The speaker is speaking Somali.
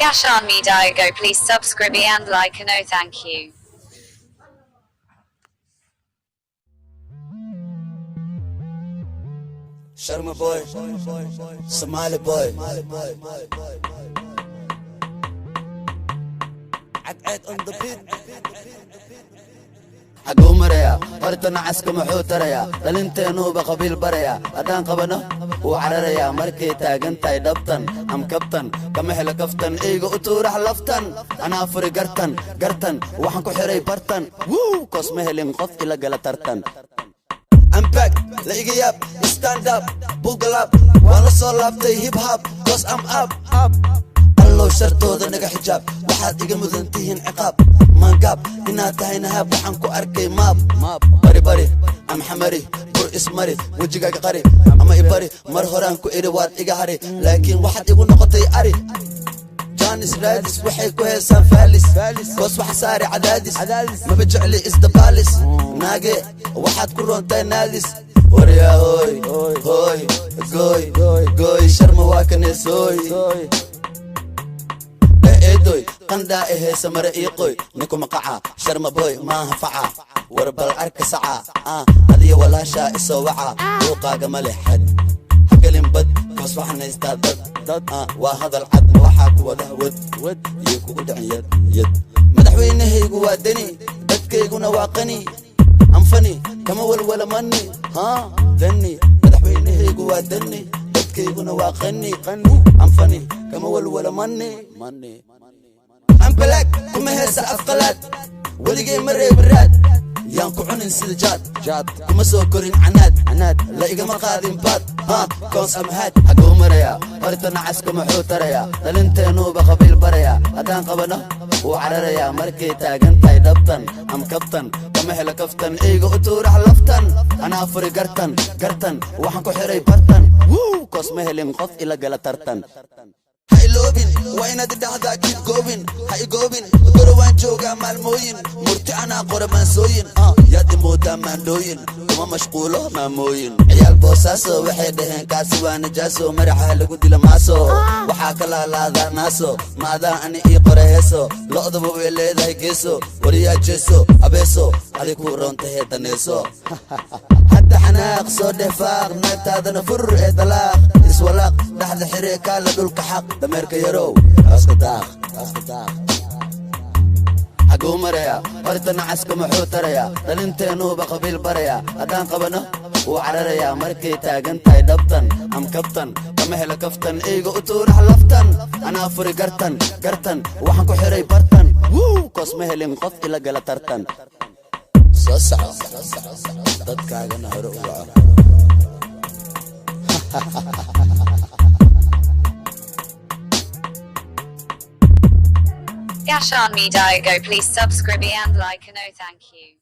Gashan me Diago, please subscribe and like and oh thank you. Sharma boy, Somali boy, عد on the beat. حقو مريا هرتنا عسكم حوتريا دلنتينو بقبيل بريا أدان قبنا وعرريا مركي تاقنتاي دبتن أم كبتن كمحل كفتن إيغو أتورح لفتن أنا أفري قرتن وحنكو حري برتن وو كوس مهلين قف إلا قلترتن I'm back, لايقي ياب, stand up, buckle up وانا صلابتي هيب هاب, cause I'm up الله شرطوذا نقا حجاب waxaad iga mudantihiin ciqaab maangaab inaad tahay nahaab waxaan ku arkay maab bari am xamari bur ismari wejigaaga qari ama ibari mar horaan ku iri waad iga hari laakiin waxaad igu noqotay ari jaanis raadis waxay ku heesaan faalis koos waxa saari cadaadis maba jecli isdabaalis naage waxaad ku roontahay naadis waryaa hooy gooy sharma waa kaneesooy eedoy qandaa ehee samare ii qoy ninku maqaca sharma boy maaha faca warbal arka saca adiya walaashaa isoo waca duuqaaga ma leh xad hagelin bad koos waxaan haystaa dad waa hadal cad waxaa ku wada wad iyo kugu dhacin yad madaxweynahaygu waa deni dadkayguna waa qani anfani kama walwala mani dani madaxweynahaygu waa dani dadkayguna waa qani anfani kama walwala mani I'm black kuma heesa afqalaad weligay ma reebin raad yaan ku cunin sida jaad kuma soo korin canaad la igama qaadin baad koos am haad xaguu maraya hortana caskuma xuutaraya dhalinteenuuba qabiil baraya haddaan qabano wuu cararaya markay taagantahay dhabtan am kabtan kama hela kaftan eyga u tuurax laftan anaa furi gartan waxaan ku xiray bartan koos ma helin qof ila gala tartan haylobin waa inaad idhahdaa kiid goobin ha igoobin gorowaan joogaa maalmooyin murti anaa qora maansooyin yaad imoodaa maandhooyin kuma mashquulo maamooyin ciyaal boosaaso waxay dhaheen kaasi waa najaaso maraxa lagu dila maaso waxaa ka laalaadaa naaso maadaa ani ii qora heeso lo'daba way leedahay geeso wariyaa jeeso abeeso adig kuu roontahee daneeso hadda xanaaq soo dheefaaq naagtaadana fur ee dalaaq iswalaaq dhaxda xiree kaala dhulka xaq dameerka yarow aska daaq xaguu maraya hortana caskuma xuutaraya dhalinteenuuba qabiil baraya haddaan qabano wuu cararaya markay taagantahay dhabtan am kabtan kama hela kaftan eyga u tuurax laftan anaa furi gartan waxaan ku xiray bartan koos ma helin qof ila gala tartan soo soco dadkaagana hore u waco Gashan me Diago, please subscribe and like and oh thank you.